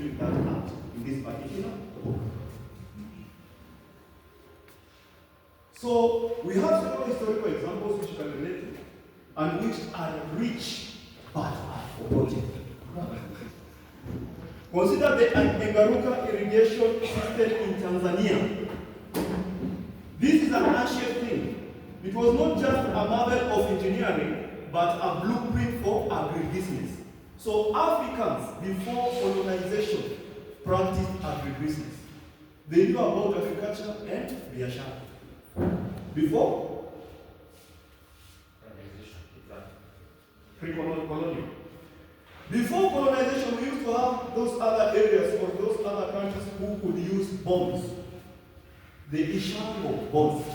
bringing that out in this particular book. So we have several historical examples which you can relate to and which are rich but are forgotten. Consider the Nyambura irrigation system in Tanzania. This is an ancient thing. It was not just a marvel of engineering, but a blueprint for agribusiness. So Africans, before colonization, practiced agribusiness. They knew about agriculture and biashara. Before pre-colonial. Before colonization, we used to have those other areas or those other countries who could use bonds. The Ishango bonds.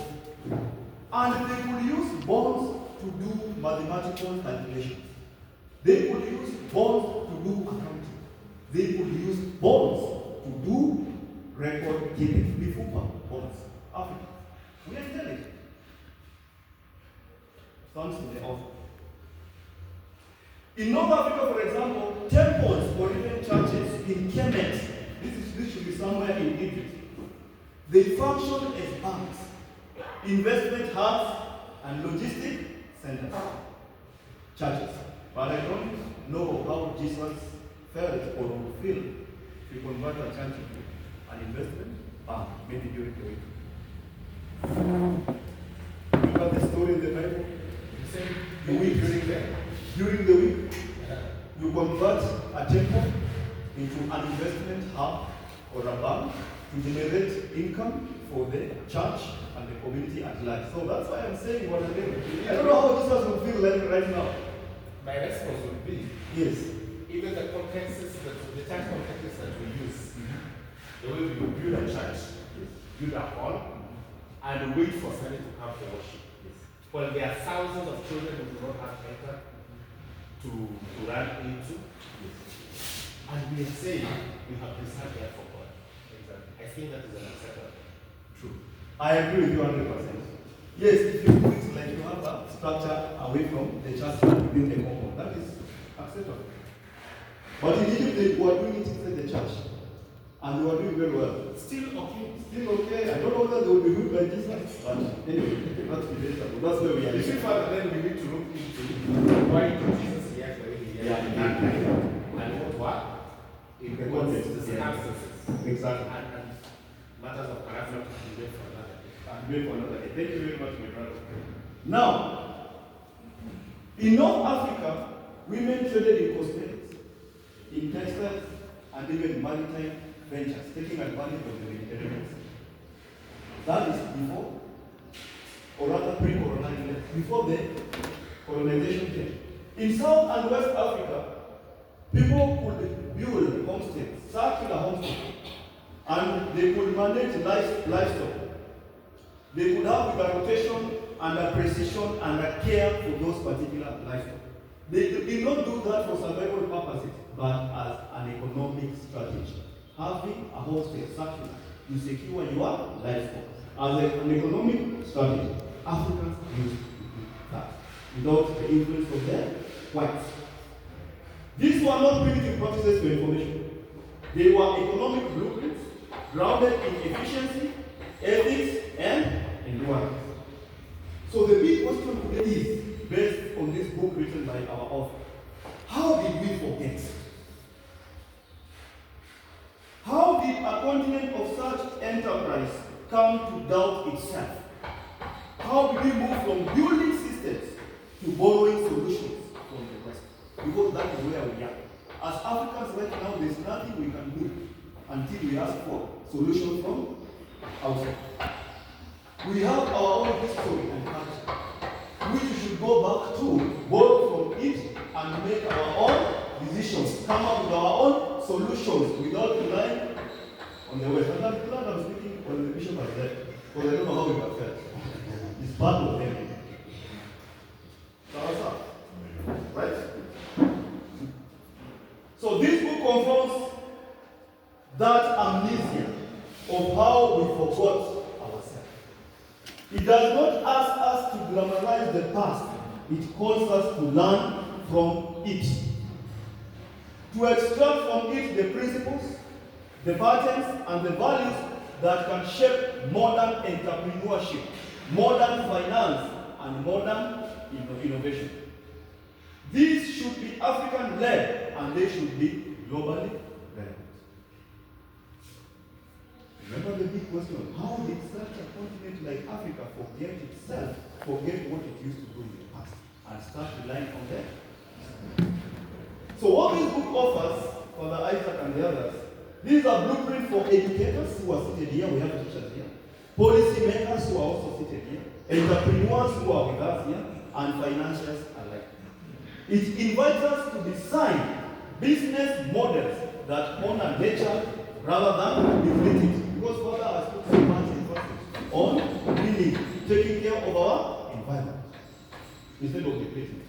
And they could use bonds to do mathematical calculations. They could use bonds to do accounting. They could use bonds to do record keeping. Before bonds. Africa. We are intelligent. Thanks to the author. In North Africa, for example, temples or even churches in Kemet, this should be somewhere in Egypt, they function as banks, investment hubs, and logistic centers. Churches. But I don't know how Jesus felt or would feel if he converted a church into an investment bank, maybe during the week. Remember the story in the Bible? During the week, you convert a temple into an investment hub or a bank to generate income for the church and the community at large. So that's why I'm saying what I'm saying. I don't know how Jesus will feel like right now. My response would be, yes, even the contexts, the church contexts that we use, the way we build a church, build a hall, and wait for somebody to come for worship. Well, there are thousands of children who do not have shelter to run into. And we are saying we have preserved that for God. Exactly. I think that is unacceptable. True. I agree with you 100%. Yes, if you put it like you have a structure away from the church and within the compound, that is acceptable. But in Egypt, they were doing it inside the church. And they were doing very well. Still okay. Still okay. I don't know whether they will be ruled by Jesus. But anyway, that's debatable. That's where we are. You see, Father, then we need to look into why did Jesus react the way he reacted in that time. And what? In the context, the circumstances. Exactly. And matters of character to be made for another day. Thank you very much, my brother. Now, in North Africa, women traded in cosmetics, in textiles, and even maritime ventures, taking advantage of the Mediterranean Sea. That is before, or rather pre-colonization, before the colonization came. In South and West Africa, people could build homesteads, circular homesteads, and they could manage livestock. They could have with a rotation and a precision and a care for those particular livestock. They did not do that for survival purposes, but as an economic strategy. Having a homestead circular, you secure your livestock. As an economic strategy, Africans used that without the influence of the whites. These were not primitive practices for information. They were economic blueprints grounded in efficiency, ethics, and endurance. So the big question today is, based on this book written by our author, how did we forget? How did a continent of such enterprise come to doubt itself? How did we move from building systems to borrowing solutions from the West? Because that is where we are. As Africans right now, there's nothing we can do until we ask for solutions from outside. We have our own history and culture, which we should go back to, borrow from it, and make our own decisions, come up with our own solutions without relying on the West. And I'm glad I'm speaking on the bishop as that, because I don't know how we have felt. It's part of them. Right? So this book confronts that amnesia of how we forgot ourselves. It does not ask us to glamorize the past. It calls us to learn from it. to extract from it the principles, the patterns, and the values that can shape modern entrepreneurship, modern finance, and modern innovation. These should be African-led, and they should be globally relevant. Remember the big question, how did such a continent like Africa forget itself, forget what it used to do in the past, and start relying on them? So what this book offers, Father Isaac and the others, these are blueprints for educators who are seated here, we have teachers here, policy makers who are also seated here, entrepreneurs who are with us here, and financiers alike. It invites us to design business models that honor nature rather than deplete it. Because Father has put so much emphasis on really taking care of our environment instead of depleting it.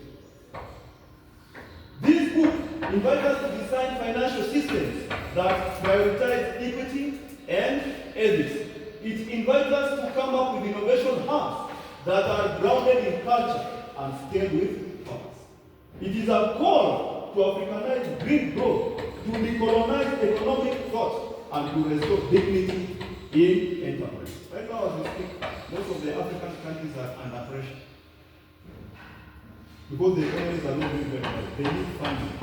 This book invites us to design financial systems that prioritize equity and ethics. It invites us to come up with innovation hubs that are grounded in culture and scaled with purpose. It is a call to Africanize green growth, to decolonize economic thought, and to restore dignity in enterprise. Right now, as we speak, most of the African countries are under pressure because the economies are not doing very well. They need funding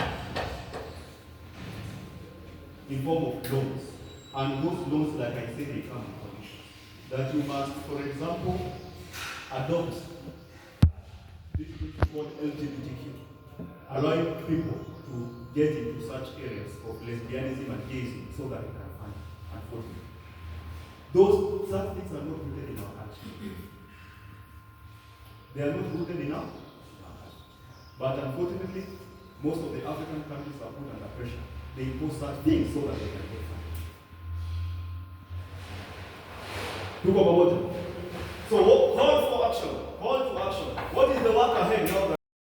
in form of loans, and those loans, like I said, they come with conditions that you must, for example, adopt this thing called LGBTQ, allowing people to get into such areas of lesbianism and gayism so that they can find and fulfill. Those such things are not rooted in our culture. They are not rooted in our culture. But unfortunately, most of the African countries are put under pressure. They impose such things so that they can get funding. Talk about it. So call for action. Call to action. What is the work ahead now